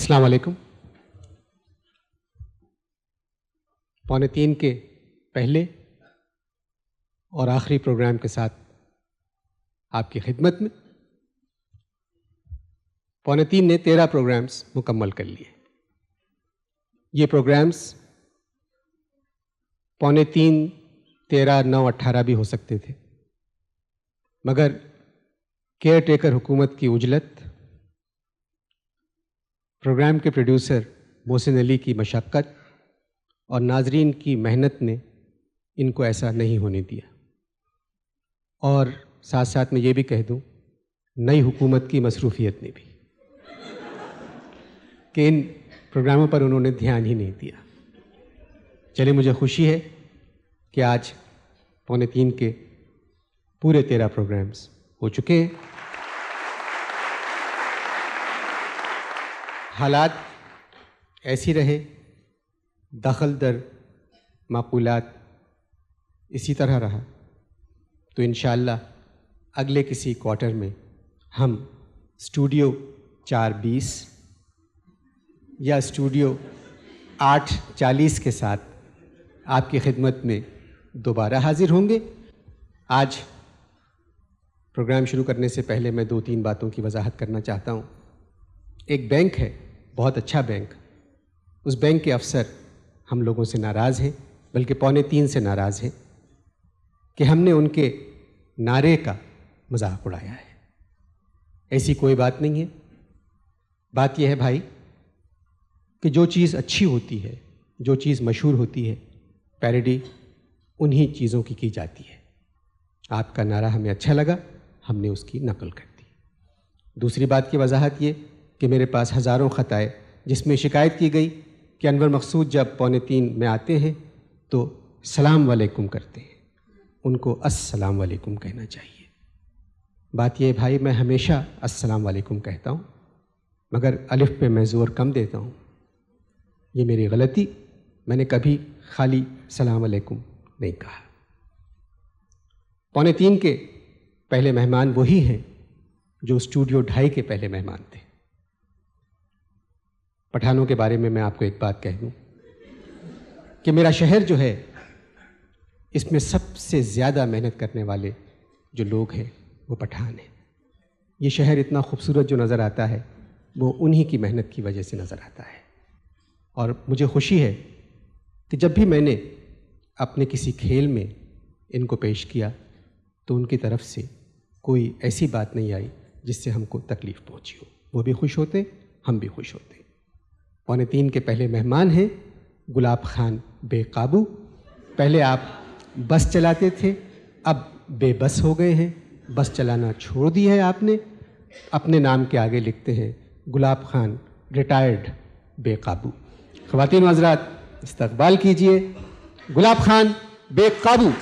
अस्सलाम वालेकुम। 2:45 के पहले और आखिरी प्रोग्राम के साथ आपकी खिदमत में 2:45 ने 13 प्रोग्राम्स मुकम्मल कर लिए। ये प्रोग्राम्स 2:45, 13, 9, 18 भी हो सकते थे, मगर केयर टेकर हुकूमत की उजलत, प्रोग्राम के प्रोड्यूसर मोहसिन अली की मशक्क़त और नाजरीन की मेहनत ने इनको ऐसा नहीं होने दिया। और साथ साथ मैं ये भी कह दूं, नई हुकूमत की मसरूफियत ने भी, कि इन प्रोग्रामों पर उन्होंने ध्यान ही नहीं दिया। चलिए, मुझे खुशी है कि आज 2:45 के पूरे 13 प्रोग्राम्स हो चुके हैं। हालात ऐसी रहे, दखल दर माकूलात इसी तरह रहा, तो इंशाअल्लाह अगले किसी क्वार्टर में हम स्टूडियो 4:20 या स्टूडियो 8:40 के साथ आपकी खिदमत में दोबारा हाजिर होंगे। आज प्रोग्राम शुरू करने से पहले मैं 2-3 बातों की वजाहत करना चाहता हूँ। एक बैंक है, बहुत अच्छा बैंक, उस बैंक के अफसर हम लोगों से नाराज़ हैं, बल्कि 2:45 से नाराज़ हैं कि हमने उनके नारे का मजाक उड़ाया है। ऐसी कोई बात नहीं है। बात यह है भाई कि जो चीज़ अच्छी होती है, जो चीज़ मशहूर होती है, पैरोडी उन्हीं चीज़ों की जाती है। आपका नारा हमें अच्छा लगा, हमने उसकी नकल कर दी। दूसरी बात की वजाहत ये कि मेरे पास हज़ारों ख़त आए जिसमें शिकायत की गई कि अनवर मकसूद जब 2:45 में आते हैं तो सलाम वालेकुम करते हैं, उनको अस्सलाम वालेकुम कहना चाहिए। बात यह भाई, मैं हमेशा अस्सलाम वालेकुम कहता हूँ, मगर अलिफ पे मैं ज़ोर कम देता हूँ। ये मेरी गलती, मैंने कभी खाली सलाम वालेकुम नहीं कहा। 2:45 के पहले मेहमान वही हैं जो स्टूडियो 2:30 के पहले मेहमान थे। पठानों के बारे में मैं आपको एक बात कह दूं कि मेरा शहर जो है, इसमें सबसे ज़्यादा मेहनत करने वाले जो लोग हैं वो पठान हैं। ये शहर इतना खूबसूरत जो नज़र आता है वो उन्हीं की मेहनत की वजह से नज़र आता है। और मुझे खुशी है कि जब भी मैंने अपने किसी खेल में इनको पेश किया तो उनकी तरफ से कोई ऐसी बात नहीं आई जिससे हमको तकलीफ़ पहुंची हो। वो भी खुश होते, हम भी खुश होते। 2:45 के पहले मेहमान हैं गुलाब खान बेकाबू। पहले आप बस चलाते थे, अब बेबस हो गए हैं। बस चलाना छोड़ दी है आपने। अपने नाम के आगे लिखते हैं गुलाब खान रिटायर्ड बेकाबू। ख़वातीन व हज़रात, इस्तक़बाल कीजिए गुलाब खान बेकाबू।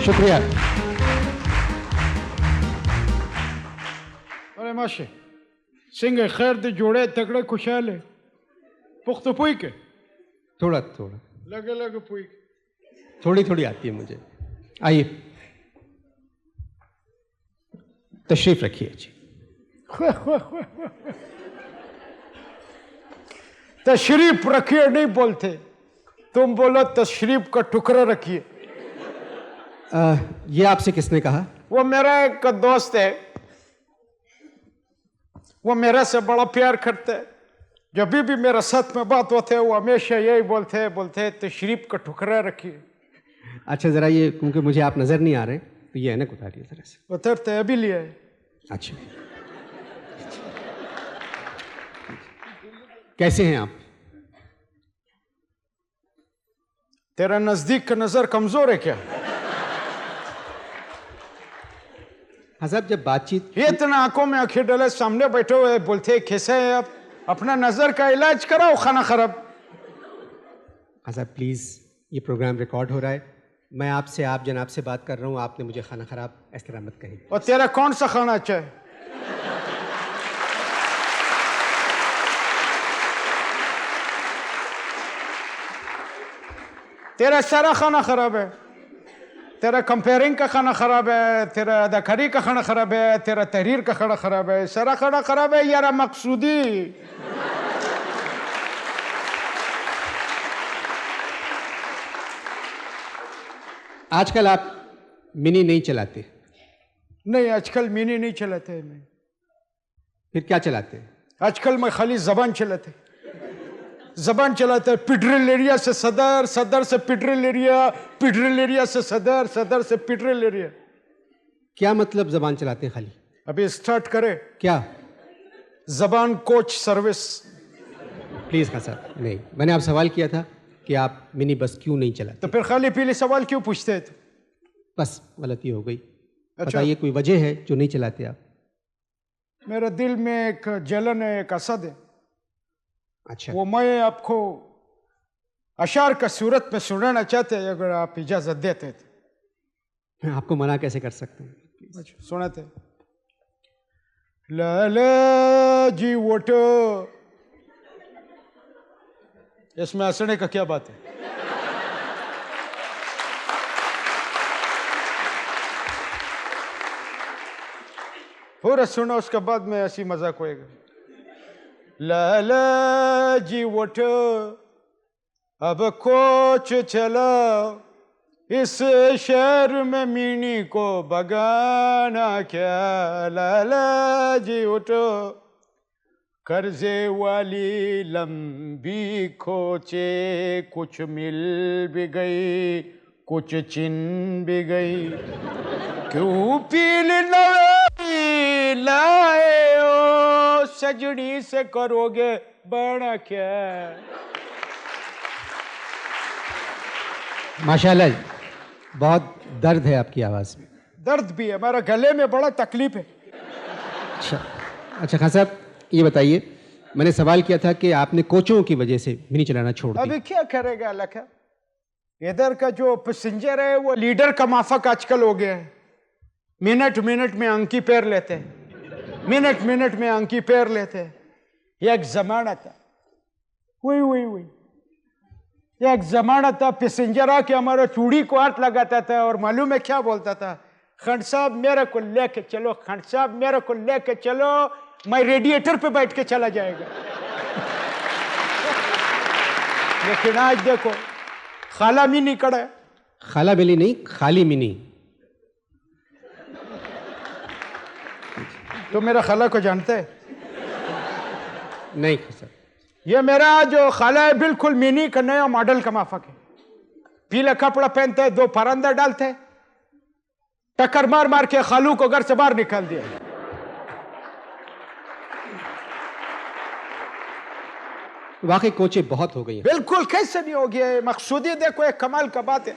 शुक्रिया। अरे माशे सिंह खैर दे जोड़े तगड़े खुशहाल है। पुख्त पुई के थोड़ा थोड़ा लगे लगे पुई थोड़ी थोड़ी आती है मुझे। आइए, तशरीफ रखिए जी। तशरीफ रखिए नहीं बोलते, तुम बोलो तशरीफ का टुकड़ा रखिए। ये आपसे किसने कहा? वो मेरा एक दोस्त है, वो मेरे से बड़ा प्यार करते है। जब भी मेरा साथ में बात होते है वो हमेशा यही बोलते हैं तशरीफ का टुकड़ा रखिए। अच्छा, ज़रा ये, क्योंकि मुझे आप नज़र नहीं आ रहे, तो ये ऐनक उतारिए ज़रा से। उतरते है अभी लिया है। अच्छा, कैसे हैं आप? तेरा नजदीक का नजर कमजोर है क्या? हाँ साहब, जब बातचीत ये इतना आंखों में आंखें डाले सामने बैठे हुए बोलते कैसे है आप? अपना नजर का इलाज कराओ, खाना खराब। हाँ साहब प्लीज़, ये प्रोग्राम रिकॉर्ड हो रहा है, मैं आपसे आप जनाब से बात कर रहा हूँ, आपने मुझे खाना खराब इस तरह मत कहिए। और तेरा कौन सा खाना अच्छा है? तेरा सारा खाना खराब है, तेरा कंपेयरिंग का खाना खराब है, तेरा अदाकारी का खाना खराब है, तेरा तहरीर का खाना खराब है, सारा खाना खराब है यारा मकसूदी। आजकल आप मिनी नहीं चलाते? नहीं, आजकल मिनी नहीं चलाते हैं मैं। फिर क्या चलाते हैं? आजकल मैं खाली जबान चलाते, जबान चलाते हैं। पिड्रिल एरिया से सदर, सदर से पिड्रिल एरिया, पिड्रिल एरिया से सदर, सदर से पिड्रिल एरिया। क्या मतलब जबान चलाते हैं खाली? अभी स्टार्ट करे क्या? जबान कोच सर्विस। प्लीज खान साहब, नहीं, मैंने आप सवाल किया था कि आप मिनी बस क्यों नहीं चलाते। तो फिर खाली पीले सवाल क्यों पूछते हैं? बस गलती हो गई। अच्छा। बताइए, कोई वजह है जो नहीं चलाते आप? मेरे दिल में एक जलन है, एक असद है। अच्छा, वो मैं आपको अशार का सूरत में सुनाना चाहते हैं, अगर आप इजाजत देते थे। मैं आपको मना कैसे कर सकता हूँ? अच्छा, सुनाते। लाला जी वोटो, इसमें हंसने का क्या बात है? पूरा सुनो, उसके बाद में ऐसी मजाक होएगा। लाला जी वोटो, अब कोच चला, इस शहर में मिनी को बगाना क्या। लाला जी उठो, कर्जे वाली लंबी खोचे, कुछ मिल भी गई, कुछ चिन भी गई। क्यों पील नवे लाए हो, सजनी से करोगे बड़ा क्या। माशाल्लाह, बहुत दर्द है आपकी आवाज़ में। दर्द भी है, हमारा गले में बड़ा तकलीफ है। अच्छा खान साहब, ये बताइए, मैंने सवाल किया था कि आपने कोचों की वजह से मिनी चलाना छोड़ दिया। अभी क्या करेगा लखा, इधर का जो पैसेंजर है वो लीडर का माफक आजकल हो गया है। मिनट मिनट में अंकी पैर लेते हैं, मिनट मिनट में अंकी पैर लेते हैं। एक जमाना था, वही एक जमाना था, पैसेंजर आके हमारा चूड़ी को हाथ लगाता था और मालूम है क्या बोलता था? खंड साहब मेरे को लेके चलो, खंड साहब मेरे को लेके चलो, मैं रेडिएटर पे बैठ के चला जाएगा। लेकिन आज देखो, खाला मिनी कड़ा है। खाला मिली नहीं, खाली मिनी। तो मेरा खाला को जानते है? नहीं सर, ये मेरा जो खाला है बिल्कुल मिनी का नया मॉडल का माफक है। पीला कपड़ा पहनते है, दो परंदा डालते, टक्कर मार मार के खालू को घर से बाहर निकाल दिया। वाकई कोचे बहुत हो गई हैं। बिल्कुल, कैसे नहीं हो गया है? मकसूदी देखो, एक कमाल का बात है।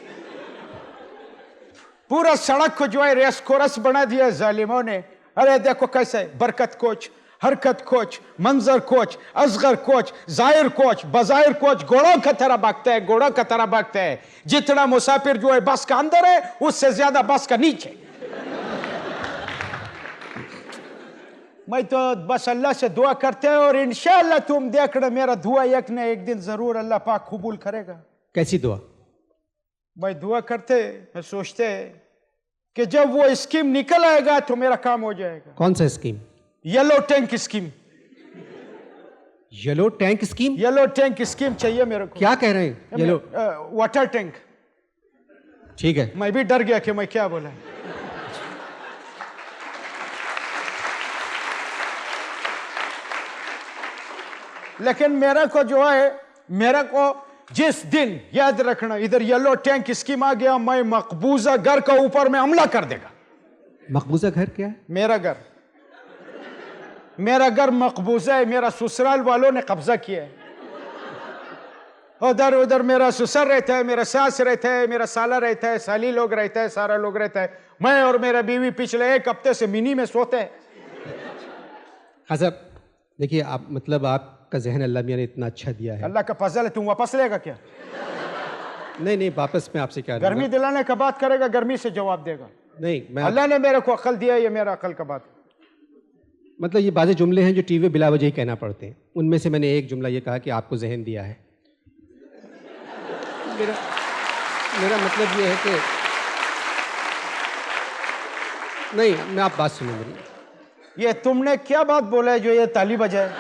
पूरा सड़क को जो है रेस कोरस बना दिया जालिमों ने। अरे देखो कैसे, बरकत कोच, हरकत कोच, मंजर कोच, असगर कोच, जाहिर कोच, बजाहिर कोच घोड़ों की तरह भागता है, घोड़ों की तरह भागता है। जितना मुसाफिर जो है बस का अंदर है, उससे ज्यादा बस का नीचे। मैं तो बस अल्लाह से दुआ करते हैं और इंशाअल्लाह तुम देखना, मेरा दुआ एक न एक दिन जरूर अल्लाह पाक कबूल करेगा। कैसी दुआ? मैं दुआ करते, मैं सोचते कि जब वो स्कीम निकल आएगा तो मेरा काम हो जाएगा। कौन सा scheme? Yellow tank scheme. Yellow tank scheme? Yellow tank scheme चाहिए मेरे को। क्या कह रहे हैं? Yellow water tank. ठीक है। मैं भी डर गया कि मैं क्या बोला। लेकिन मेरा को जो है, मेरा को जिस दिन याद रखना, इधर येलो टैंक स्कीम आ गया, मैं मकबूजा घर का ऊपर में हमला कर देगा। मकबूजा घर क्या है? मेरा घर, मेरा घर मकबूजा है। मेरा ससुराल वालों ने कब्जा किया है। उधर उधर मेरा ससुर रहता है, मेरा सास रहता है, मेरा साला रहता है, साली लोग रहता है, सारा लोग रहता है। मैं और मेरा बीवी पिछले एक हफ्ते से मिनी में सोते हैं। हाँ साहब, देखिए, आप मतलब आपका जहन अल्लाह मियां ने इतना अच्छा दिया है। अल्लाह का फजल है। तुम वापस लेगा क्या? नहीं, वापस मैं आपसे क्या गर्मी दिलाने का बात करेगा, गर्मी से जवाब देगा। नहीं, मैं अल्लाह ने मेरे को अकल दिया, ये मेरा अकल का बात है। मतलब ये बाज़ जुमले हैं जो टीवी बिला वजह ही कहना पड़ते हैं। उनमें से मैंने एक जुमला ये कहा कि आपको जहन दिया है। मेरा मतलब ये है कि नहीं, मैं आप बात सुनो मेरी। ये तुमने क्या बात बोला है जो ये ताली बजाए?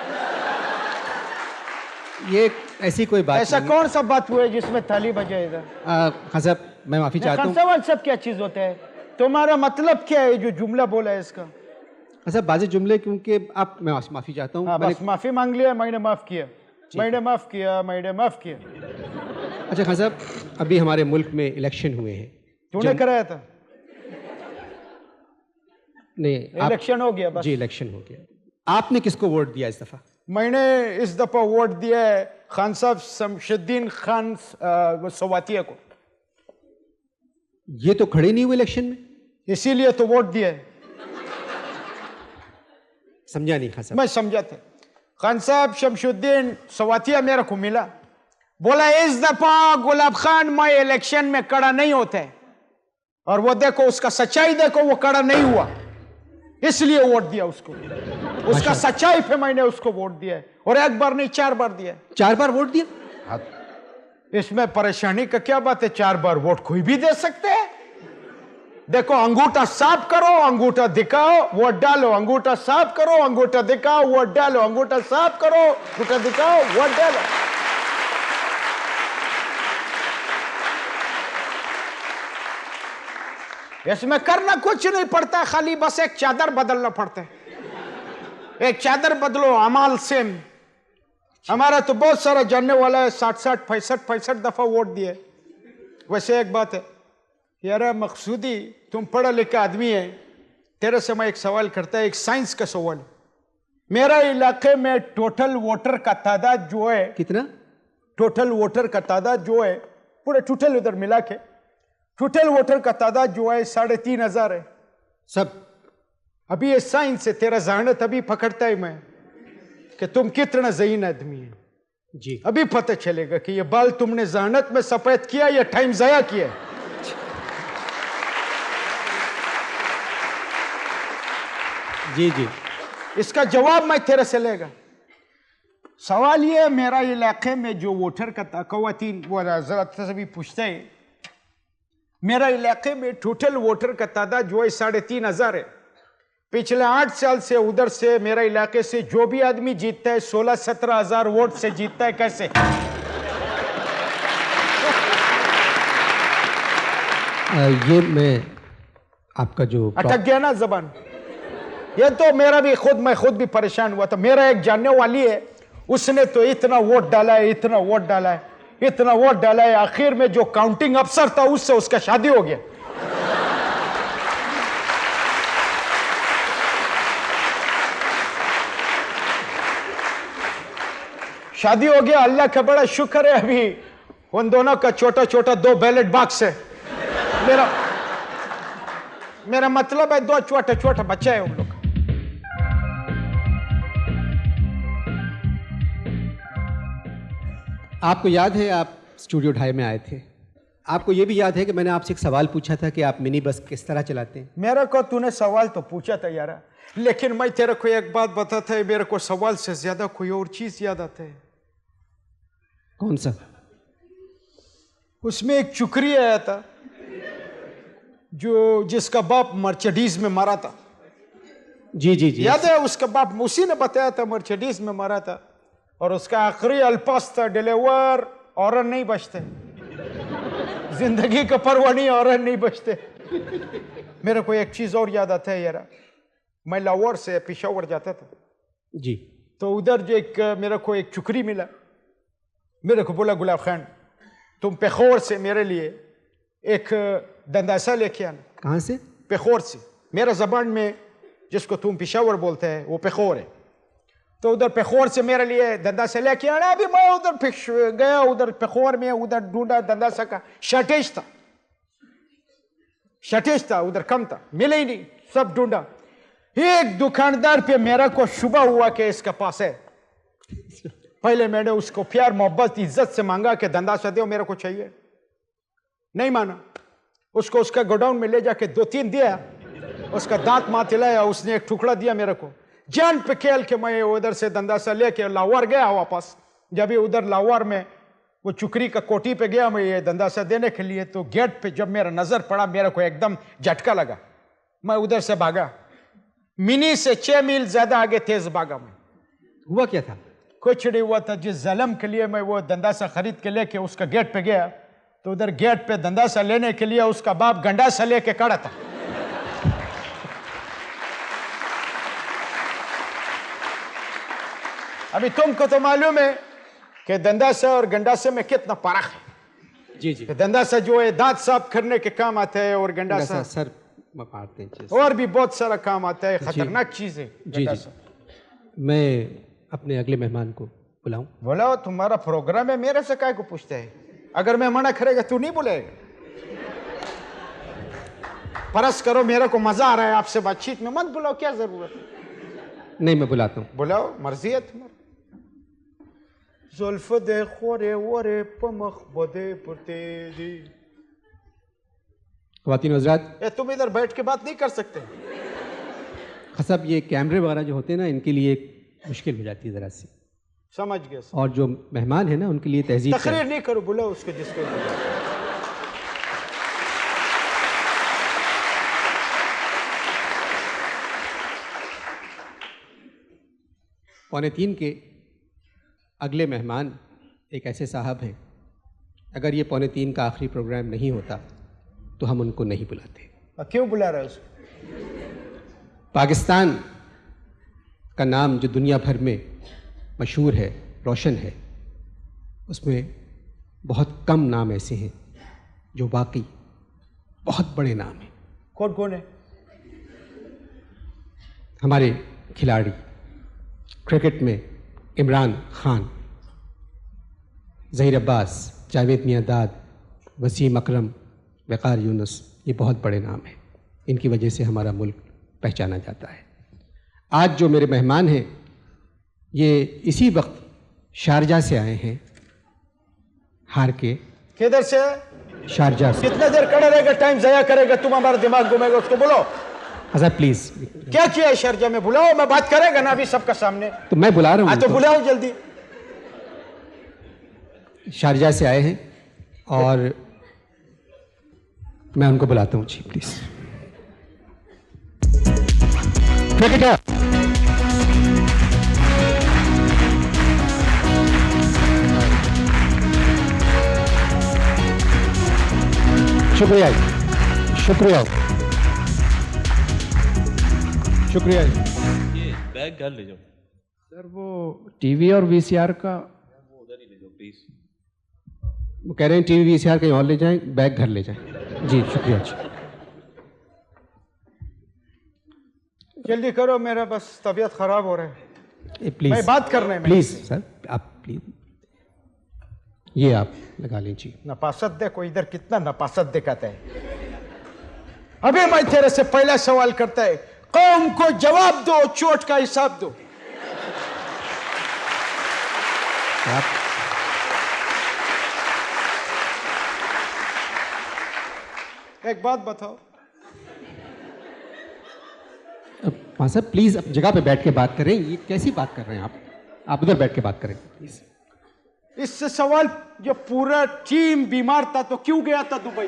ये ऐसी कोई बात ऐसा नहीं। कौन सा बात हुआ है जिसमें ताली बजाए इधर? खान साहब, मैं माफ़ी चाहता हूँ। खान साहब सब क्या चीज होता है? तुम्हारा मतलब क्या है जो जुमला बोला है इसका? खान साहब, बाज़ जुमले क्योंकि मैं माफ़ी चाहता हूँ। हाँ, मैंने बस माफी मांग लिया, मैंने माफ किया, मैंने माफ किया, मैंने माफ किया। अच्छा खान साहब, अभी हमारे मुल्क में इलेक्शन हुए हैं। तूने कराया था? नहीं, इलेक्शन हो गया बस। जी, इलेक्शन हो गया। आपने किसको वोट दिया इस दफ़ा? मैंने इस दफा वोट दिया है खान साहब शमशुद्दीन खान सवातिया को। ये तो खड़े नहीं हुए इलेक्शन में। इसीलिए तो वोट दिया है। समझा नहीं खान साहब। मैं समझा था। खान साहब शमशुद्दीन सवातिया मेरे को मिला, बोला इस दफा गुलाब खान मैं इलेक्शन में खड़ा नहीं होता है, और वो देखो उसका सच्चाई देखो, वो खड़ा नहीं हुआ, इसलिए वोट दिया उसको। उसका सच्चाई पे मैंने उसको वोट दिया है, और एक बार नहीं 4 बार दिया। 4 बार वोट दिया? इसमें परेशानी का क्या बात है? 4 बार वोट कोई भी दे सकते हैं। देखो, अंगूठा साफ करो, अंगूठा दिखाओ, वोट डालो, अंगूठा साफ करो, अंगूठा दिखाओ, वोट डालो, अंगूठा साफ करो, अंगूठा दिखाओ, वोट डालो। इसमें करना कुछ नहीं पड़ता, खाली बस एक चादर बदलना पड़ता है। एक चादर बदलो, अमाल सेम। हमारा तो बहुत सारा जानने वाला है, 60 65 दफा वोट दिए। वैसे एक बात है यार मकसूदी, तुम पढ़ा लिखा आदमी है, तेरे से मैं एक सवाल करता है, एक साइंस का सवाल। मेरा इलाके में टोटल वोटर का तादाद जो है, कितना? टोटल वोटर का तादाद जो है, पूरे टोटल उधर मिला के टोटल वोटर का तादाद जो है 3,500 है सब। अभी ये साइंस से तेरा जहानत अभी पकड़ता है मैं कि तुम कितना ज़हीन आदमी है। जी, अभी पता चलेगा कि ये बाल तुमने जहानत में सफेद किया या टाइम जाया किया। जी जी, इसका जवाब मैं तेरे से लेगा। सवाल ये है, मेरा इलाके में जो वोटर का कवातीन वो हजरत से भी पूछते हैं, मेरा इलाके में टोटल वोटर का तादाद जो है 3,500 है। पिछले 8 साल से उधर से मेरा इलाके से जो भी आदमी जीतता है 16-17 हजार वोट से जीतता है। कैसे? ये मैं आपका जो अटक गया ना जबान। ये तो मेरा भी मैं खुद भी परेशान हुआ था। मेरा एक जानने वाली है, उसने तो इतना वोट डाला है, इतना वोट डाला है, इतना वोट डाला है, आखिर में जो काउंटिंग अफसर था उससे उसका शादी हो गया। शादी हो गया, अल्लाह का बड़ा शुक्र है। अभी उन दोनों का छोटा छोटा 2 बैलेट बॉक्स है। मेरा मतलब है 2 छोटा छोटा बच्चा है उन लोग। आपको याद है आप स्टूडियो 2.5 में आए थे, आपको ये भी याद है कि मैंने आपसे एक सवाल पूछा था कि आप मिनी बस किस तरह चलाते हैं? मेरे को तूने सवाल तो पूछा था यार, लेकिन मैं तेरे को एक बात बताता है, मेरे को सवाल से ज्यादा कोई और चीज याद आता है। कौन सा? उसमें एक चुकरी आया था जो जिसका बाप मर्सिडीज में मारा था। जी जी जी, याद है? उसका बाप उसी ने बताया था मर्सिडीज में मारा था, और उसका आखिरी अल्फाज था, डिलीवर औरत नहीं बचते, जिंदगी का परवाह नहीं, औरत नहीं बचते। मेरे को एक चीज और याद आता है यार, मैं लाहौर से पेशावर जाता था जी, तो उधर जो मेरे को एक चुकरी मिला। मेरे को बोला, गुलाब खान तुम पेखोर से मेरे लिए एक दंदासा लेके आना। कहाँ से? पेखोर से। मेरा जबान में जिसको तुम पेशावर बोलते हैं वो पेखोर है, तो उधर पेखोर से मेरे लिए दंदासा लेके आना। अभी मैं उधर गया, उधर पेखोर में, उधर ढूंढा दंदासा का शर्टेज था, उधर कम था, मिले ही नहीं, सब ढूंढा। एक दुकानदार पे मेरा को शुबा हुआ कि इसका पास है। पहले मैंने उसको प्यार मोहब्बत इज्जत से मांगा कि दंदासा दो, मेरे को चाहिए। नहीं माना। उसको उसका गोडाउन में ले जाके 2-3 दिया, उसका दांत मात हिलाया, उसने एक टुकड़ा दिया मेरे को। जान पे खेल के मैं उधर से दंदासा लेके लाहौर गया वापस। जब भी उधर लाहौर में वो चुकरी का कोठी पे गया मैं ये दंदासा देने के लिए, तो गेट पे जब मेरा नजर पड़ा मेरे को एकदम झटका लगा। मैं उधर से भागा, मिनी से 6 मील ज्यादा आगे तेज भागा मैं। हुआ क्या था? कुछ नहीं हुआ था। जिस जलम के लिए मैं वो दंदासा खरीद के लेके उसका गेट पे गया, तो उधर गेट पे दंदासा लेने के लिए उसका बाप गंडासा लेके खड़ा था। अभी तुमको तो मालूम है कि दंदासा और गंडासे में कितना फर्क है। जी जी। दंदासा जो है दांत साफ करने के काम आता है, और गंडासा सर मारते हैं, और भी बहुत सारा काम आता है। खतरनाक चीज है गंडासा। मैं अपने अगले मेहमान को बुलाऊं? बोलाओ, तुम्हारा प्रोग्राम है, मेरे से काय को पूछते है? अगर मैं मना करेगा तू नहीं बुलाएगा? परस करो, मेरे को मजा आ रहा है आपसे बातचीत में, मत बुलाओ, क्या जरूरत है? नहीं, मैं बुलाता हूं। बुलाओ, मर्जी है तुम्हारी। जुल्फ दे खोरे वोरे पमख बदे पुरते दी। ख्वातीन हज़रात, तुम इधर बैठ के बात नहीं कर सकते? साहब ये कैमरे वगैरह जो होते हैं ना, इनके लिए मुश्किल हो जाती है ज़रा सी। समझ गए। और जो मेहमान है ना, उनके लिए तहजीब तकरीर नहीं करो, बुलाओ उसको जिसको। 2:45 के अगले मेहमान एक ऐसे साहब हैं, अगर ये 2:45 का आखिरी प्रोग्राम नहीं होता तो हम उनको नहीं बुलाते। क्यों बुला रहे हो उसको? पाकिस्तान का नाम जो दुनिया भर में मशहूर है, रोशन है, उसमें बहुत कम नाम ऐसे हैं जो वाकई बहुत बड़े नाम हैं। कौन कौन है? हमारे खिलाड़ी क्रिकेट में इमरान खान, ज़हीर अब्बास, जावेद मियांदाद, वसीम अकरम, वक़ार यूनुस, ये बहुत बड़े नाम हैं। इनकी वजह से हमारा मुल्क पहचाना जाता है। आज जो मेरे मेहमान हैं ये इसी वक्त शारजा से आए हैं, हार के। किधर से? शारजा से। कितने देर खड़ा रहेगा, टाइम ज़ाया करेगा, तुम हमारा दिमाग घुमेगा, उसको बोलो। अच्छा प्लीज, क्या किया है शारजा में? बुलाओ, मैं बात करेगा ना अभी सबका सामने। तो मैं बुला रहा हूँ। तो बुलाओ जल्दी। शारजा से आए हैं और मैं उनको बुलाता हूँ। जी प्लीज। क्रिकेटर शुक्रिया, शुक्रिया, शुक्रिया। ये बैग घर ले जाओ सर। वो टीवी और वीसीआर का वो उधर ही ले जाओ प्लीज। वो कह रहे हैं टीवी वीसीआर कहीं और ले जाएं, बैग घर ले जाएं। जी शुक्रिया। जी जल्दी करो, मेरा बस तबीयत खराब हो रहा है। प्लीज, मैं बात करने में। प्लीज सर, आप प्लीज ये आप लगा लीजिए। नपासत देखो इधर कितना नपासत दिखाता है। अभी मैं तेरे से पहला सवाल करता है, कौम को जवाब दो, चोट का हिसाब दो। एक बात बताओ। हाँ सर प्लीज, अब जगह पे बैठ के बात करें। ये कैसी बात कर रहे हैं आप उधर बैठ के बात करें प्लीज। इससे सवाल, जो पूरा टीम बीमार था तो क्यों गया था दुबई?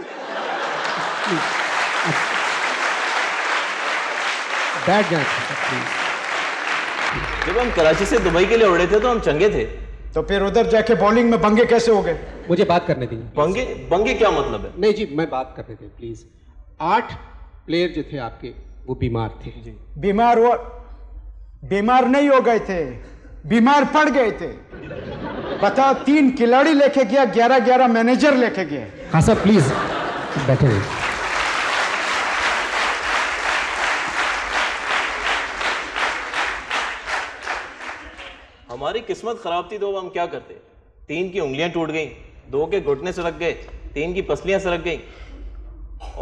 बैठ जाए। जब हम कराची से दुबई के लिए उड़े थे तो हम चंगे थे, तो फिर उधर जाके बॉलिंग में बंगे कैसे हो गए? मुझे बात करने दीजिए। बंगे बंगे क्या मतलब है? नहीं जी, मैं बात करने दें प्लीज। 8 प्लेयर जो थे आपके वो बीमार थे। जी बीमार नहीं हो गए थे, बीमार पड़ गए थे। बताओ, 3 खिलाड़ी लेके गया, 11 मैनेजर लेके गए। हाँ सर प्लीज बैठे रहिए। हमारी किस्मत खराब थी तो अब हम क्या करते? 3 की उंगलियां टूट गई, 2 के घुटने सरक गए, 3 की पसलियां सरक गई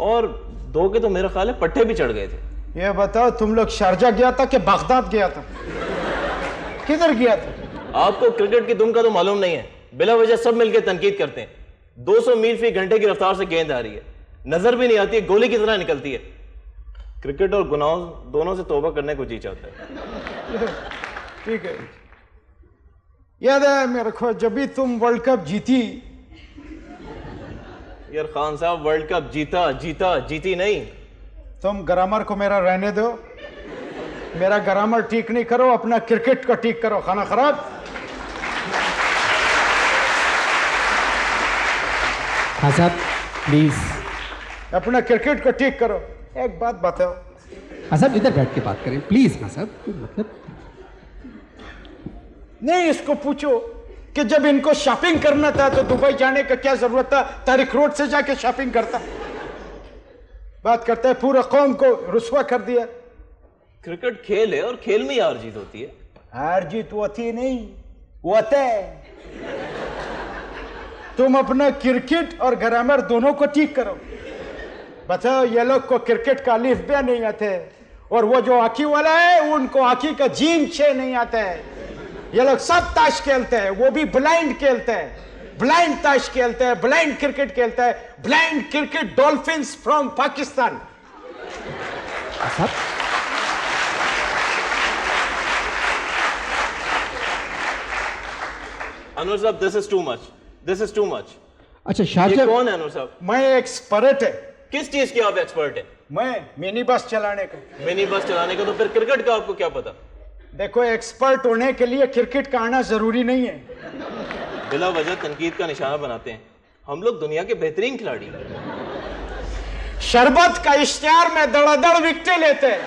और 2 के तो मेरा ख्याल है पट्टे भी चढ़ गए थे। ये बताओ, तुम लोग शारजा गया था कि बगदाद गया था? किधर गया था? आपको क्रिकेट की दुम का तो मालूम नहीं है। बिला वजह सब मिलकर तनकीद करते हैं। 200 मील फी घंटे की रफ्तार से गेंद आ रही है, नजर भी नहीं आती है, गोली की तरह निकलती है। क्रिकेट और गुनाहों दोनों से तौबा करने को जी चाहता है। ठीक है, याद है मेरे को जब भी तुम वर्ल्ड कप जीती। यार खान साहब, वर्ल्ड कप जीती नहीं। तुम ग्रामर को मेरा रहने दो, मेरा ग्रामर ठीक नहीं करो, अपना क्रिकेट को ठीक करो। खाना खराब। हाँ साहब प्लीज। अपना क्रिकेट को ठीक करो। एक बात बताओ। हाँ साहब इधर बैठ के बात करें प्लीज। हाँ साहब मतलब नहीं, इसको पूछो कि जब इनको शॉपिंग करना था तो दुबई जाने का क्या जरूरत था, तारिक रोड से जाके शॉपिंग करता। बात करता है पूरा कौम को रुस्वा कर दिया। क्रिकेट खेल है और खेल में ही हार जीत होती है। हार जीत होती नहीं, होता है। तुम अपना क्रिकेट और ग्रामर दोनों को ठीक करो। बताओ, ये लोग को क्रिकेट का अलिफ बे नहीं आते, और वो जो हॉकी वाला है उनको हॉकी का जीम छे नहीं आता है। ये लोग सब ताश खेलते हैं, वो भी ब्लाइंड खेलते हैं। ब्लाइंड ताश खेलते हैं, ब्लाइंड क्रिकेट खेलते हैं। Blind cricket dolphins from Pakistan. साहब अनवर साहब, दिस इज टू मच। अच्छा ये शारजा कौन है अनवर साहब? मैं एक्सपर्ट है। किस चीज के आप एक्सपर्ट हैं? मैं मिनी बस चलाने का। मिनी बस चलाने का? तो फिर क्रिकेट का आपको क्या पता? देखो, एक्सपर्ट होने के लिए क्रिकेट का आना जरूरी नहीं है। बिला वजह तनकीद का निशाना बनाते हैं। हम लोग दुनिया के बेहतरीन खिलाड़ी हैं। शरबत का इश्तिहार में दड़ादड़ विकेटें लेते हैं।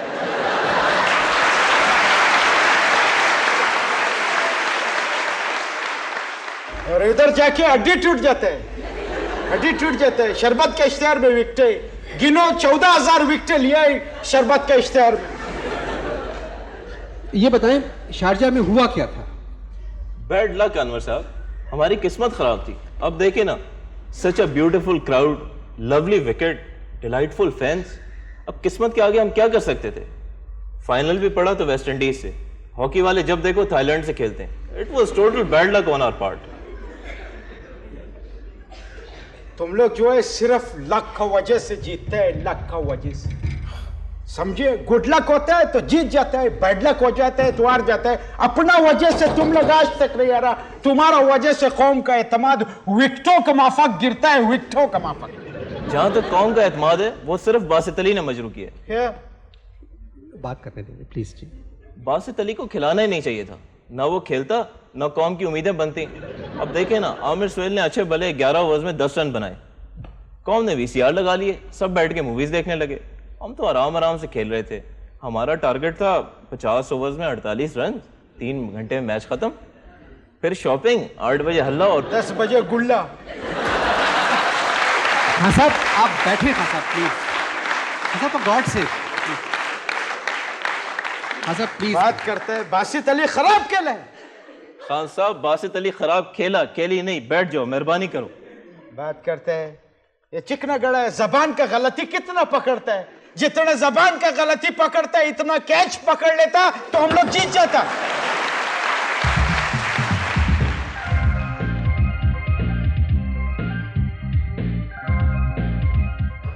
और इधर जाके हड्डी टूट जाते हैं, हड्डी टूट जाते हैं। शरबत के इश्तिहार में विकेटें गिनो, 14,000 विकेटें लिया है शरबत के इश्तिहार में। ये बताएं शारजा में हुआ क्या था? बैड लक अनवर साहब, हमारी किस्मत खराब थी। अब देखे ना, such a beautiful crowd, lovely wicket, delightful fans. अब किस्मत के आगे हम क्या कर सकते थे? फाइनल भी पड़ा तो वेस्ट इंडीज से। हॉकी वाले जब देखो थाईलैंड से खेलते हैं। It was total bad luck on our part. तुम लोग जो है सिर्फ लक का वजह से जीतते हैं, लक का वजह से। समझिए, गुड लक होता है तो जीत जाता है, बैड लक हो जाता है तो हार जाता है। अपना वजह से तुम लोग आज तक नहीं आ रहा। तुम्हारा वजह से कौम का एतमाद विकेटों का माफक गिरता है, विकेटों का माफक। जहां तक कौम का एतमाद है, वो सिर्फ बासित अली ने मजरू किया है। बात करने देंगे प्लीज जी। बासित अली को खिलाना ही नहीं चाहिए था। ना वो खेलता, ना कौम की उम्मीदें बनती। अब देखे ना, आमिर सुहेल ने अच्छे भले 11 ओवर्स में 10 रन बनाए। कौम ने VCR लगा लिए, सब बैठ के मूवीज देखने लगे। हम तो आराम आराम से खेल रहे थे। हमारा टारगेट था 50 ओवर्स में 48 रन, 3 घंटे में मैच खत्म। फिर शॉपिंग, 8 बजे हल्ला और 10 बजे गुल्ला। हाँ साहब आप बैठे। हाँ साहब प्लीज। हाँ साहब फॉर गॉड से। हाँ साहब प्लीज। बात करते हैं, बासित अली खराब खेला है। खान साहब, बासित अली खराब खेला, खेली नहीं। बैठ जाओ, मेहरबानी करो। बात करते हैं, ये चिकना गड़ा है। जबान का गलती कितना पकड़ता है? जितना जबान का गलती पकड़ता है, इतना कैच पकड़ लेता तो हम लोग जीत जाता।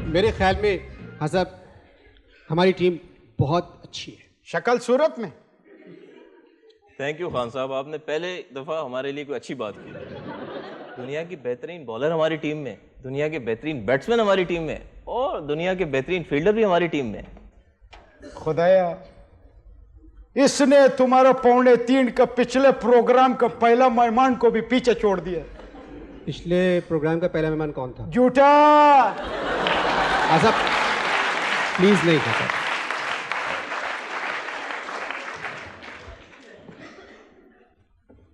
मेरे ख्याल में हाँ साहब हमारी टीम बहुत अच्छी है। शक्ल सूरत में। थैंक यू खान साहब, आपने पहले दफा हमारे लिए कोई अच्छी बात की। दुनिया की बेहतरीन बॉलर हमारी टीम में, दुनिया के बेहतरीन बैट्समैन हमारी टीम में, और दुनिया के बेहतरीन फील्डर भी हमारी टीम में। खुदाया, इसने तुम्हारा 2:45 का पिछले प्रोग्राम का पहला मेहमान को भी पीछे छोड़ दिया। पिछले प्रोग्राम का पहला मेहमान कौन था? झूठा। हाँ साहब प्लीज नहीं था साहब।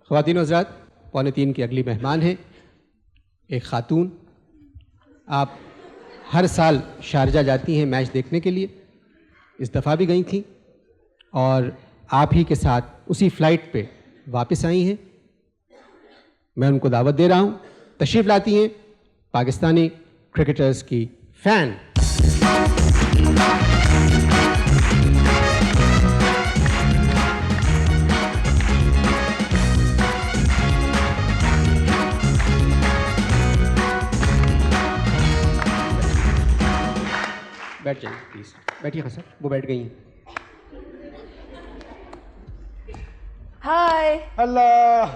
ख्वातीन हज़रात, 2:45 की अगली मेहमान हैं एक खातून। आप हर साल शारजा जाती हैं मैच देखने के लिए, इस दफ़ा भी गई थी और आप ही के साथ उसी फ्लाइट पे वापस आई हैं। मैं उनको दावत दे रहा हूँ, तशरीफ़ लाती हैं पाकिस्तानी क्रिकेटर्स की फ़ैन। बैठ जाइए प्लीज़। बैठिए। हाँ सर, वो बैठ गई हैं। हाय। अल्लाह,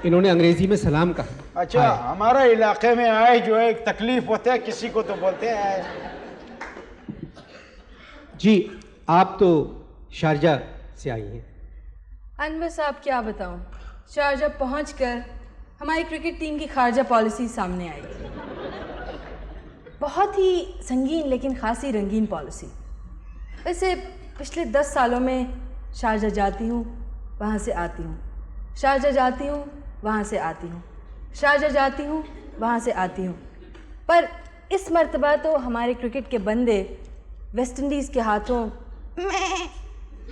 इन्होंने अंग्रेजी में सलाम कहा। अच्छा, हमारा इलाके में आए जो है एक तकलीफ होता है, किसी को तो बोलते हैं। जी, आप तो शारजा से आई हैं। अनवर साहब क्या बताऊं, शारजा पहुंचकर हमारी क्रिकेट टीम की खारजा पॉलिसी सामने आई। बहुत ही संगीन लेकिन खासी रंगीन पॉलिसी। वैसे पिछले 10 सालों में शारजा जाती हूँ, वहाँ से आती हूँ, शारजा जाती हूँ, वहाँ से आती हूँ, शारजा जाती हूँ, वहाँ से आती हूँ। पर इस मर्तबा तो हमारे क्रिकेट के बंदे वेस्ट इंडीज़ के हाथों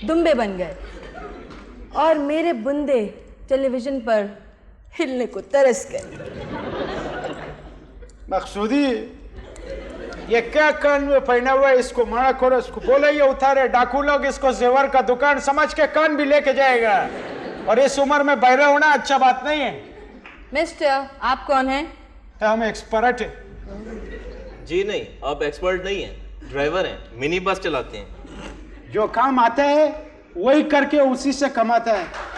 दुम्बे बन गए और मेरे बुंदे टेलीविज़न पर हिलने को तरस गए। मकसूदी, ये क्या कान में पहना हुआ है? इसको मना करो, इसको बोले ये उतारे। डाकू लोग इसको जेवर का दुकान समझ के कान भी लेके जाएगा, और इस उम्र में बहरे होना अच्छा बात नहीं है। मिस्टर, आप कौन हैं? तो हम एक्सपर्ट हैं। जी नहीं, आप एक्सपर्ट नहीं हैं, ड्राइवर हैं, मिनी बस चलाते हैं। जो काम आता है वही करके उसी से कमाता है।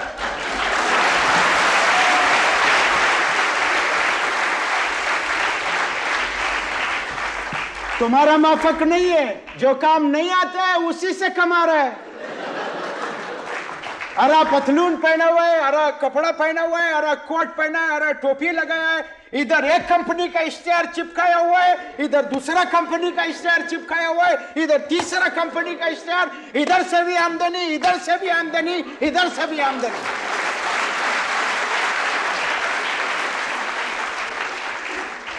तुम्हारा माफक नहीं है, जो काम नहीं आता है उसी से कमा रहा है। अरा पतलून पहना हुआ है, अरा कपड़ा पहना हुआ है, अरा कोट पहना है, अरा टोपी लगाया है। इधर एक कंपनी का इश्तेहार चिपकाया हुआ है, इधर दूसरा कंपनी का इश्तेहार चिपकाया हुआ है, इधर तीसरा कंपनी का इश्तेहार। इधर से भी आमदनी, इधर से भी आमदनी, इधर से भी आमदनी।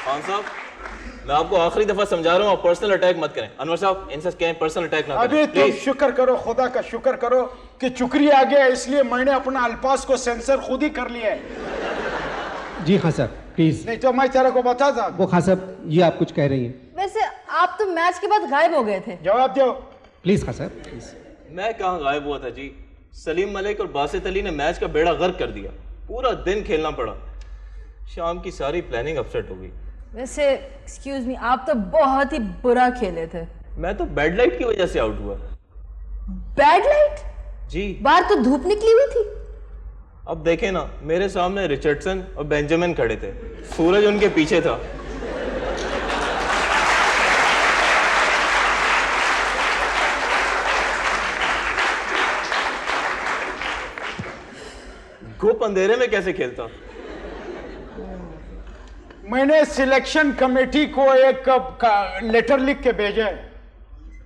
खान साहब, मैं आपको आखिरी दफा समझा रहा हूँ, आप पर्सनल अटैक मत करें। अनवर साहब, इनसे कहें पर्सनल अटैक ना करें। अभी तो शुक्र करो, खुदा का शुक्र करो कि चुकरी आ गया, इसलिए मैंने अपना अल्फाज को सेंसर खुद ही कर लिया है। जी हाँ साहब, प्लीज। नहीं तो मैं तेरे को बताता। वो खान साहब, ये आप कुछ कह रही हैं। वैसे आप तो मैच के बाद गायब हो गए थे। जवाब दो। प्लीज खान साहब, प्लीज। मैं कहाँ गायब हुआ था जी? सलीम मलिक और बासित अली ने मैच का बेड़ा गर्क कर दिया, पूरा दिन खेलना पड़ा, शाम की सारी प्लानिंग अपसेट हो गई। वैसे एक्सक्यूज मी, आप तो बहुत ही बुरा खेले थे। मैं तो बैड लाइट की वजह से आउट हुआ। Bad light? जी, बाहर तो धूप निकली हुई थी। अब देखें ना, मेरे सामने रिचर्डसन और बेंजामिन खड़े थे, सूरज उनके पीछे था। घुप अंधेरे में कैसे खेलता? मैंने सिलेक्शन कमेटी को एक लेटर लिख के भेजा है।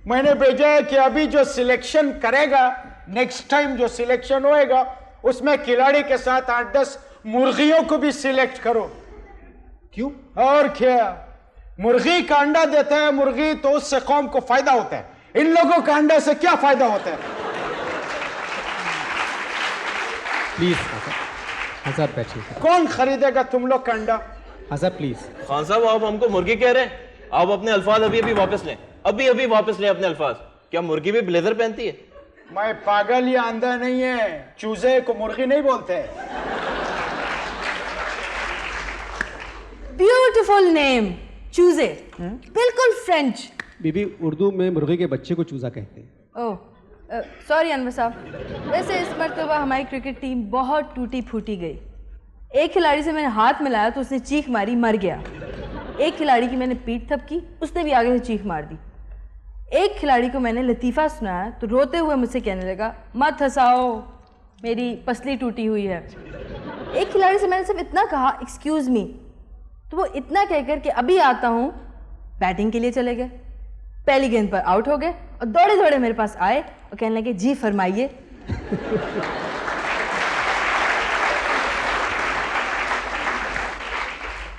मैंने भेजा है कि अभी जो सिलेक्शन करेगा, नेक्स्ट टाइम जो सिलेक्शन होएगा, उसमें खिलाड़ी के साथ 8-10 मुर्गियों को भी सिलेक्ट करो। क्यों? और क्या, मुर्गी का अंडा देता है मुर्गी, तो उससे कौम को फायदा होता है। इन लोगों का अंडा से क्या फायदा होता है? प्लीज हाँ साहब, बैठिए। कौन खरीदेगा तुम लोग का अंडा? हाँ साहब, प्लीज। खान साहब, आप हमको मुर्गी कह रहे हैं? आप अपने अल्फाज अभी अभी वापस लें, अभी अभी वापस लें अपने अल्फाज। क्या मुर्गी भी ब्लेजर पहनती है? मैं पागल या अंधा नहीं है, चूजे को मुर्गी नहीं बोलते। ब्यूटीफुल नेम, चूजे। बिल्कुल फ्रेंच। बीबी, उर्दू में मुर्गे के बच्चे को चूजा कहते हैं। ओह, सॉरी अनवर साहब। वैसे इस मरतबा हमारी क्रिकेट टीम बहुत टूटी फूटी गई। एक खिलाड़ी से मैंने हाथ मिलाया तो उसने चीख मारी, मर गया। एक खिलाड़ी की मैंने पीठ थपकी, उसने भी आगे से चीख मार दी। एक खिलाड़ी को मैंने लतीफ़ा सुनाया तो रोते हुए मुझसे कहने लगा, मत हंसाओ, मेरी पसली टूटी हुई है। एक खिलाड़ी से मैंने सिर्फ इतना कहा, एक्सक्यूज़ मी, तो वो इतना कहकर कि अभी आता हूँ, बैटिंग के लिए चले गए। पहली गेंद पर आउट हो गए और दौड़े दौड़े मेरे पास आए और कहने लगे, जी फरमाइए।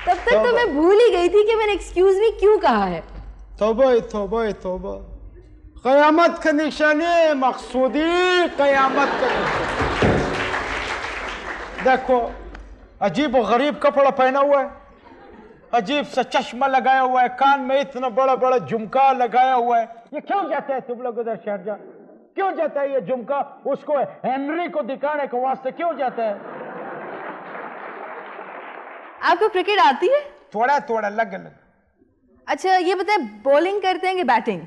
तब तक तो मैं भूल ही गई थी कि मैंने एक्सक्यूज मी क्यों कहा है। तौबा तौबा तौबा, कयामत का निशानी है मकसूदी, कयामत का निशानी। देखो, अजीब और गरीब कपड़ा पहना हुआ है, अजीब सा चश्मा लगाया हुआ है, कान में इतना बड़ा बड़ा झुमका लगाया हुआ है। ये क्यों जाता है तुम लोग उधर शारजा? क्यों जाता है ये झुमका? उसको हेनरी को दिखाने के वास्ते क्यों जाता है? आपको क्रिकेट आती है? थोड़ा थोड़ा लग लग। अच्छा ये बताएं, बॉलिंग करते हैं कि बैटिंग?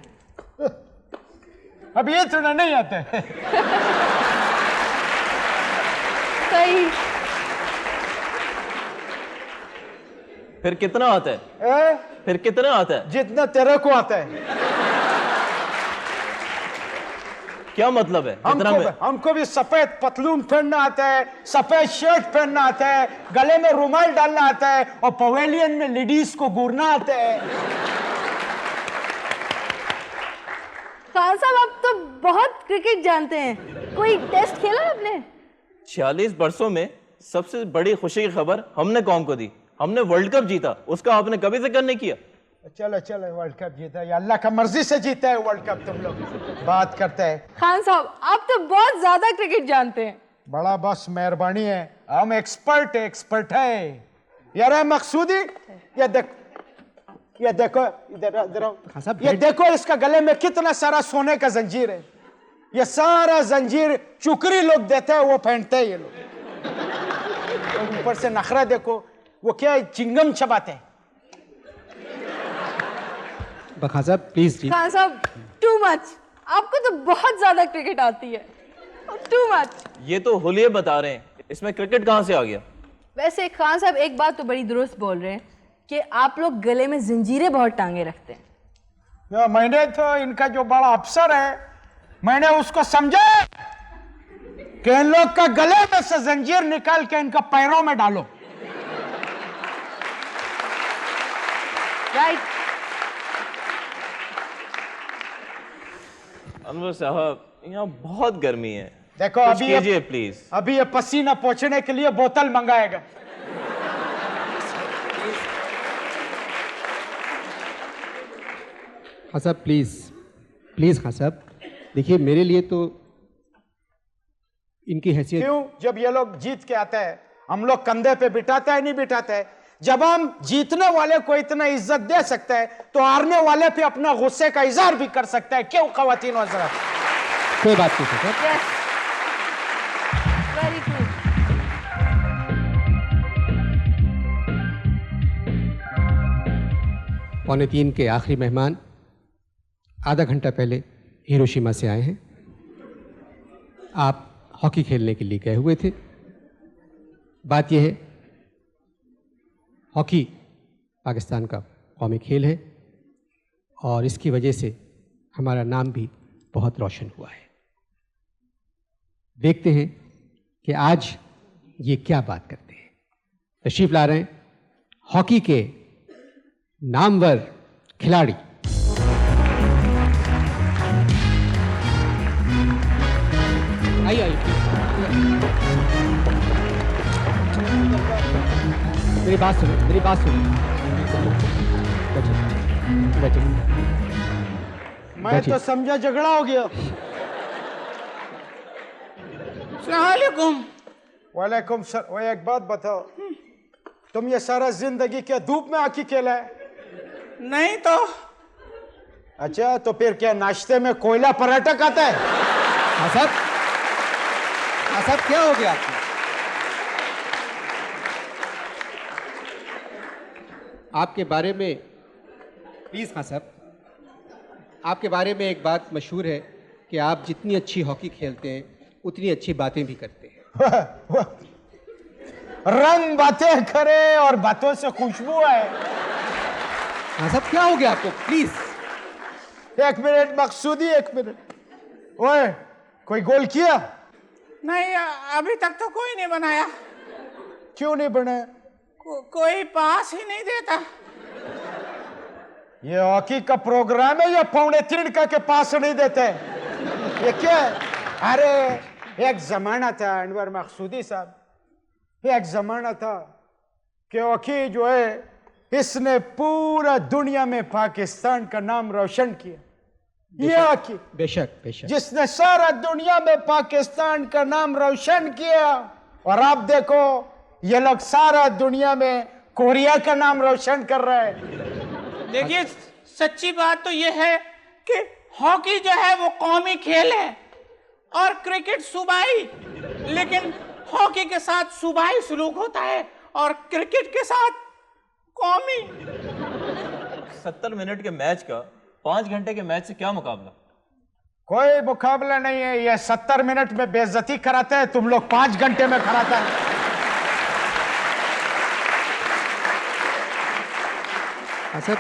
अब ये थोड़ा नहीं आता है। सही। फिर कितना आता है? फिर कितना आता है? जितना तेरे को आता है। क्या मतलब है? कितना में? हमको भी सफेद पतलून पहनना आता है, सफेद शर्ट पहनना आता है, गले में रुमाल डालना आता है और पवेलियन में लेडीज को घूरना आता है। खान साहब आप तो बहुत क्रिकेट जानते हैं, कोई टेस्ट खेला आपने? 46 वर्षों में सबसे बड़ी खुशी की खबर हमने कौम को दी। हमने वर्ल्ड कप जीता, उसका आपने कभी जिक्र नहीं किया। चलो चलो, वर्ल्ड कप जीता, ये अल्लाह का मर्जी से जीता है वर्ल्ड कप। तुम लोग बात करते हैं। खान साहब आप तो बहुत ज्यादा क्रिकेट जानते हैं। बड़ा बस मेहरबानी है, हम एक्सपर्ट है। यार मकसूदी, ये देखो इधर ये देखो, इसका गले में कितना सारा सोने का जंजीर है। ये सारा जंजीर चुकरी लोग देते हैं, वो पहनते हैं ये लोग। ऊपर से नखरा देखो, वो क्या है, चिंगम चबाते हैं। खान साहब प्लीज जी। खान साहब टू मच, आपको तो बहुत ज्यादा क्रिकेट आती है, टू मच। ये तो होलिये बता रहे हैं, इसमें क्रिकेट कहाँ से आ गया? वैसे खान साहब एक बात तो बड़ी दुरुस्त बोल रहे हैं कि आप लोग गले में जंजीरें बहुत टांगे रखते हैं। मैंने तो इनका जो बड़ा अफसर है, मैंने उसको समझा कि इन लोग का गले में से जंजीर निकाल के इनका पैरों में डालो। राइट। अनवर साहब यहाँ बहुत गर्मी है, देखो कुछ अभी कीजिए प्लीज। अभी ये पसीना पोंछने के लिए बोतल मंगाएगा। खान साहब प्लीज खान साहब, देखिए मेरे लिए तो इनकी हैसियत। क्यों? जब ये लोग जीत के आते हैं, हम लोग कंधे पे बिठाते हैं, नहीं बिठाते हैं? जब हम जीतने वाले को इतना इज्जत दे सकते हैं, तो हारने वाले पे अपना गुस्से का इजहार भी कर सकता है। क्यों ख्वातीन और हज़रात? कोई बात नहीं सर। Yes, very true. पौने 3 के आखिरी मेहमान आधा घंटा पहले हिरोशिमा से आए हैं। आप हॉकी खेलने के लिए गए हुए थे। बात यह है, हॉकी पाकिस्तान का कौमी खेल है और इसकी वजह से हमारा नाम भी बहुत रोशन हुआ है। देखते हैं कि आज ये क्या बात करते हैं। तशरीफ ला रहे हैं हॉकी के नामवर खिलाड़ी। आइए मेरी बात सुनो। बैठो। मैं तो समझा झगड़ा हो गया। वालेकुम सर। वो एक बात बताओ, तुम ये सारा जिंदगी क्या धूप में आके खेला है? नहीं तो। अच्छा, तो फिर क्या नाश्ते में कोयला पराठा खाता है? हाँ साहब क्या हो गया आपको? आपके बारे में प्लीज हाँ साहब, आपके बारे में एक बात मशहूर है कि आप जितनी अच्छी हॉकी खेलते हैं उतनी अच्छी बातें भी करते हैं। रंग बातें करे और बातों से खुशबू आए। हाँ साहब क्या हो गया आपको? प्लीज एक मिनट मकसूदी, एक मिनट। ओए, कोई गोल किया? नहीं, अभी तक तो कोई नहीं बनाया। क्यों नहीं बनाया? कोई पास ही नहीं देता। ये हॉकी का प्रोग्राम है या 2:45 के पास नहीं देते? ये क्या है? अरे एक जमाना था अनवर मकसूदी साहब, एक जमाना था कि हॉकी जो है इसने पूरा दुनिया में पाकिस्तान का नाम रोशन किया। ये हॉकी बेशक जिसने सारा दुनिया में पाकिस्तान का नाम रोशन किया। और आप देखो, ये लोग सारा दुनिया में कोरिया का नाम रोशन कर रहे हैं। देखिए, सच्ची बात तो ये है कि हॉकी जो है वो कौमी खेल है और क्रिकेट सूबाई, लेकिन हॉकी के साथ सूबाई सलूक होता है और क्रिकेट के साथ कौमी। 70 मिनट के मैच का 5 घंटे के मैच से क्या मुकाबला? कोई मुकाबला नहीं है, ये 70 मिनट में बेइज्जती कराते हैं, तुम लोग 5 घंटे में कराते हैं। अच्छा,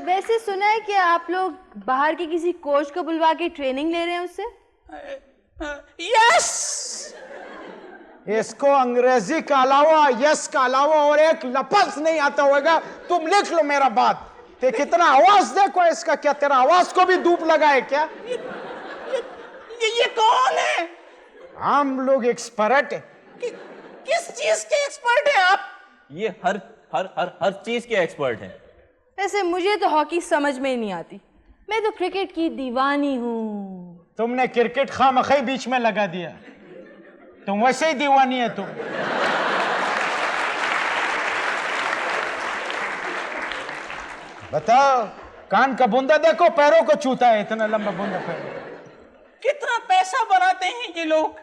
वैसे सुना है कि आप लोग बाहर के किसी कोच को बुलवा के ट्रेनिंग ले रहे हैं उससे? यस। इसको अंग्रेजी का अलावा, यस का अलावा और एक लफ्ज नहीं आता होगा। तुम लिख लो मेरा बात। ते कितना आवाज देखो इसका, क्या तेरा आवाज को भी धूप लगा है क्या? ये कौन है? हम लोग एक्सपर्ट है। किस चीज के एक्सपर्ट हैं आप? ये हर हर हर हर चीज के एक्सपर्ट हैं। वैसे मुझे तो हॉकी समझ में ही नहीं आती, मैं तो क्रिकेट की दीवानी हूँ। तुमने क्रिकेट खामखई बीच में लगा दिया, तुम वैसे ही दीवानी है तुम। बताओ, कान का बूंदा देखो, पैरों को छूता है, इतना लंबा बूंदा पैर। कितना पैसा बनाते हैं ये लोग,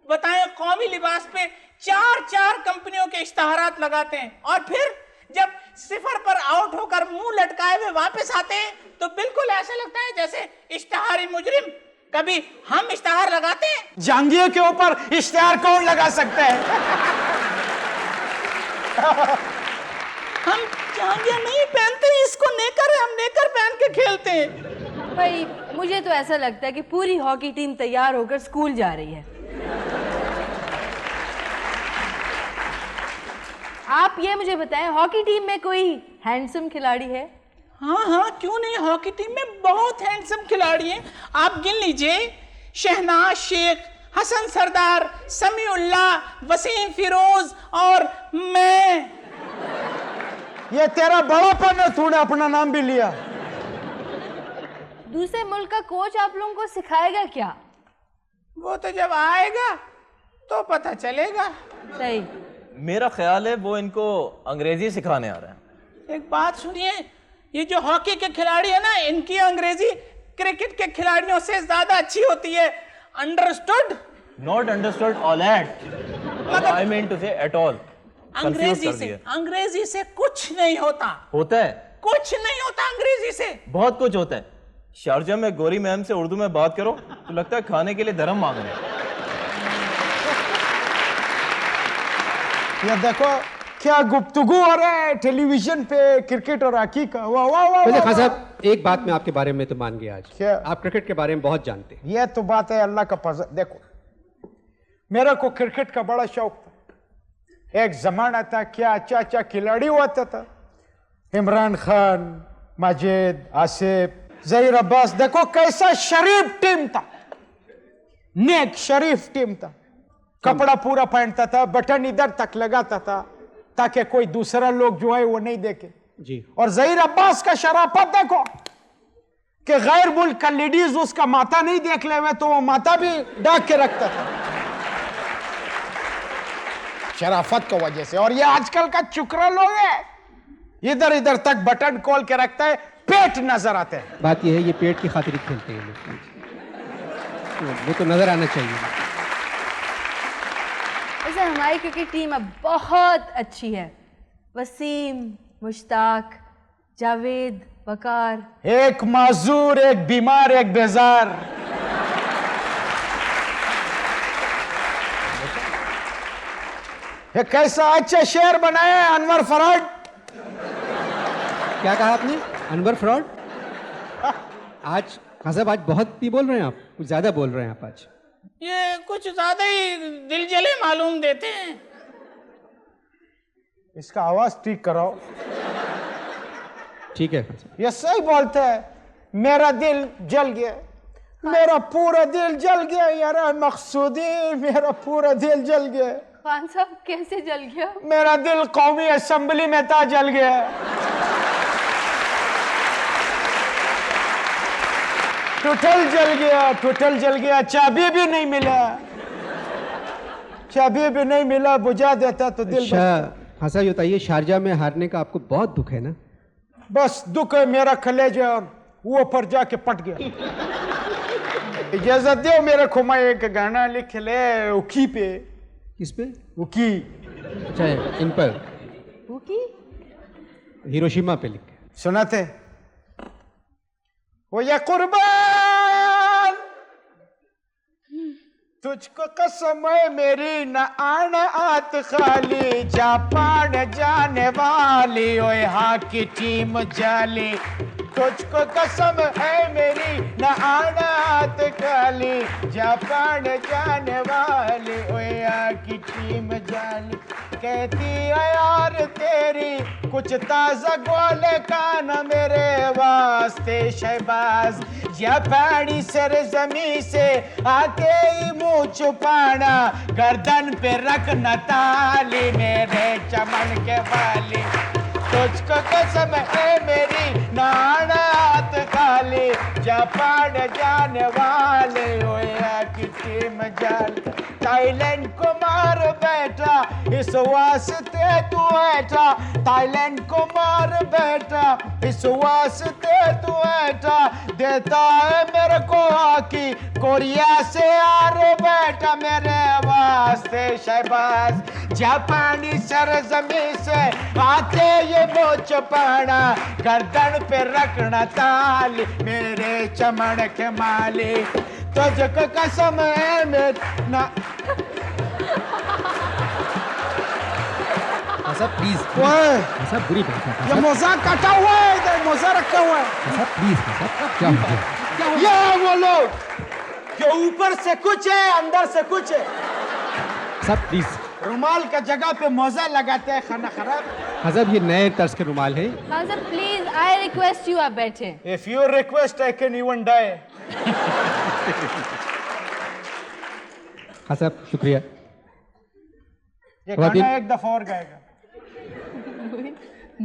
बताएं। कौमी लिबास पे 4 कंपनियों के इश्तहारात लगाते हैं और फिर जब सिफर पर आउट होकर मुंह लटकाए हुए वापस आते हैं तो बिल्कुल ऐसा लगता है जैसे इश्तहारी मुजरिम। कभी हम इश्तहार लगाते हैं? जांघिया के ऊपर इश्तेहार कौन लगा सकता है? हम जांघिया नहीं पहनते, इसको नेकर है, हम नेकर पहन के खेलते हैं। भाई मुझे तो ऐसा लगता है कि पूरी हॉकी टीम तैयार होकर स्कूल जा रही है। आप ये मुझे बताएं, हॉकी टीम में कोई हैंडसम खिलाड़ी है? हाँ, क्यों नहीं। हॉकी टीम में बहुत हैंडसम खिलाड़ी हैं, आप गिन लीजिए। शहनाज शेख, हसन सरदार, समीउल्लाह, वसीम फिरोज और मैं। ये तेरा बड़ापन है, तूने अपना नाम भी लिया। दूसरे मुल्क का कोच आप लोगों को सिखाएगा क्या? वो तो जब आएगा तो पता चलेगा। सही। मेरा ख्याल है वो इनको अंग्रेजी सिखाने आ रहा है। एक बात सुनिए, ये जो हॉकी के खिलाड़ी है ना, इनकी अंग्रेजी क्रिकेट के खिलाड़ियों से ज्यादा अच्छी होती है। Understood? Not understood all at, I mean to say at all. अंग्रेजी से कुछ नहीं होता। होता है, कुछ नहीं होता अंग्रेजी से। बहुत कुछ होता है। शारजा में गोरी मैम से उर्दू में बात करो तो लगता है खाने के लिए धर्म मांग रहे हैं। ये देखो क्या गुफ्तगू हो रहा है टेलीविजन पे क्रिकेट और हॉकी का। वाह वाह वाह। वैसे खान साहब, एक बात मैं आपके बारे में तो मान गया आज। क्या? आप क्रिकेट के बारे में बहुत जानते हैं। ये तो बात है, अल्लाह का फजल। देखो, मेरे को क्रिकेट का बड़ा शौक था। एक जमाना था, क्या अच्छा अच्छा खिलाड़ी होता था। इमरान खान, माजिद, आसिफ, जहीर अब्बास। देखो कैसा शरीफ टीम था, नेक शरीफ टीम था। कपड़ा पूरा पहनता था, बटन इधर तक लगाता था ताकि कोई दूसरा लोग जो है वो नहीं देखे जी। और जहीर अब्बास का शराफत देखो कि गैर मुल्क का लेडीज उसका माथा नहीं देख ले हुए तो वो माथा भी ढक के रखता था शराफत की वजह से। और ये आजकल का चुकरा लोग है, इधर इधर तक बटन खोल के रखता है, पेट नजर आते हैं। बात यह है, ये पेट की खातिर ही खेलते हैं लोग, वो तो नजर आना चाहिए। वैसे हमारी क्रिकेट टीम अब बहुत अच्छी है। वसीम, मुश्ताक, जावेद, वकार। एक माजूर, एक बीमार, एक बेजार। ये कैसा अच्छा शेर बनाया है अनवर फराड। क्या कहा आपने? अनवर फ्रॉड? आज खान साहब, आज बहुत ही बोल रहे हैं आप, कुछ ज्यादा बोल रहे हैं आप आज। ये कुछ ज्यादा ही दिल जले मालूम देते हैं। इसका आवाज ठीक कराओ। ठीक है खान साहब। ये सही बोलते हैं, मेरा दिल जल गया, मेरा पूरा दिल जल गया यार मकसूदी, मेरा पूरा दिल जल गया। खान साहब कैसे जल गया? मेरा दिल कौमी असेंबली में था, जल गया। टोटल जल गया, टोटल जल गया। चाबी भी नहीं मिला, चाबी भी नहीं मिला, बुझा देता तो दिल अच्छा हाँ साहब, ये बताइए, शारजा में हारने का आपको बहुत दुख है ना? बस दुख है, मेरा कलेजा और वो पर जाके पट गया। इजाजत दो मेरे को, मैं एक गाना लिख ले उकी पे। किस पे? उकी। अच्छा, इन पर भूखी? हिरोशिमा पे लिख। सुनाते वो ये कुर्बान तुझको कसम है मेरी न आना आत खाली, जापान जाने वाली ओए हॉकी टीम जाली। तुझको कसम है मेरी न आना आत खाली, जापान जाने वाली ओए हॉकी टीम जाली। कहती है यार तेरी कुछ ताजा गोले का न मेरे वास्ते शहबाज, जापानी सरजमी से आते ही मुंह छुपाना, गर्दन पे रखना ताली मेरे चमन के वाली। तुझको कसम है मेरी नानात खाली, जापान जाने वाले ओया की टीम जाल। थाईलैंड को मार बैठा इस वास्ते तू ऐठा, थाईलैंड को मार बैठा इस वास्ते तू ऐठा, देता है मेरे को हॉकी कोरिया से यार बैठा मेरे वास्ते शहबाज, जापानी सरजमी से आते ये मोच पाना, गर्दन पे रखना ताली मेरे चमन के माली। तुझको कसम है मेरी ना साहब प्लीज, साहब बुरी बात है। ये मोजा कटा हुआ है, इधर मोजा रखा हुआ है। साहब प्लीज, साहब क्या हो गया? ये वो लोग जो ऊपर से कुछ है अंदर से कुछ है। साहब प्लीज, रुमाल का जगह पे मोजा लगाते हैं, खाना खराब। साहब ये नए तर्ज के रुमाल है। हाँ sir please, I request you, आप बैठे। If you request, I can even die. हाँ साहब शुक्रिया। ये खवातीन- गाना एक दफा और गाएगा।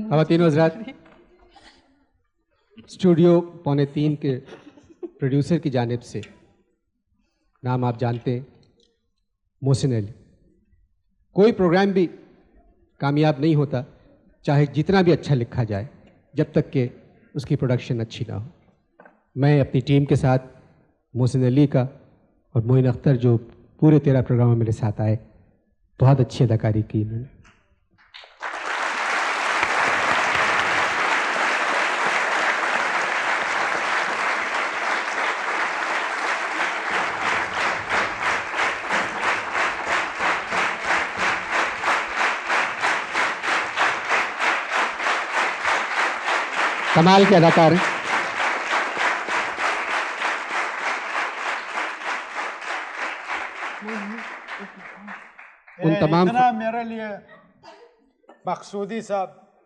खवातीन व हज़रात, स्टूडियो 2:45 के प्रोड्यूसर की जानिब से, नाम आप जानते हैं, मोहसिन अली। कोई प्रोग्राम भी कामयाब नहीं होता चाहे जितना भी अच्छा लिखा जाए, जब तक कि उसकी प्रोडक्शन अच्छी ना हो। मैं अपनी टीम के साथ मोहसिन अली का और मोइन अख्तर जो पूरे 13 प्रोग्राम में मेरे साथ आए, बहुत अच्छी अदाकारी की इन्होंने। कमाल के अदाकार हैं। उन तमाम इतना मेरे लिए मकसूदी साहब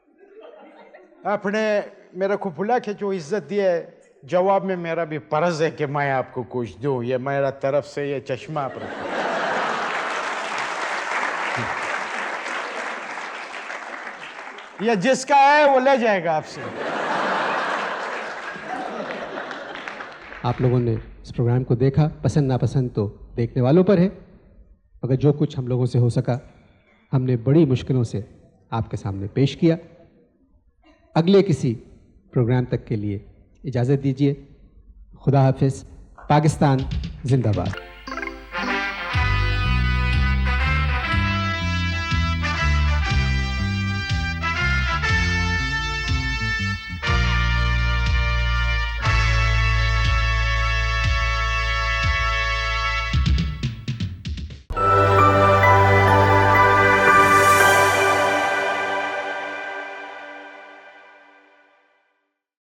आपने मेरे को बुला के जो इज्जत दी है, जवाब में मेरा भी फर्ज है कि मैं आपको कुछ दूं। ये मेरा तरफ से ये चश्मा आप रखो। ये जिसका है वो ले जाएगा आपसे। आप लोगों ने इस प्रोग्राम को देखा, पसंद नापसंद तो देखने वालों पर है, मगर जो कुछ हम लोगों से हो सका हमने बड़ी मुश्किलों से आपके सामने पेश किया। अगले किसी प्रोग्राम तक के लिए इजाज़त दीजिए। खुदा हाफिज़। पाकिस्तान जिंदाबाद।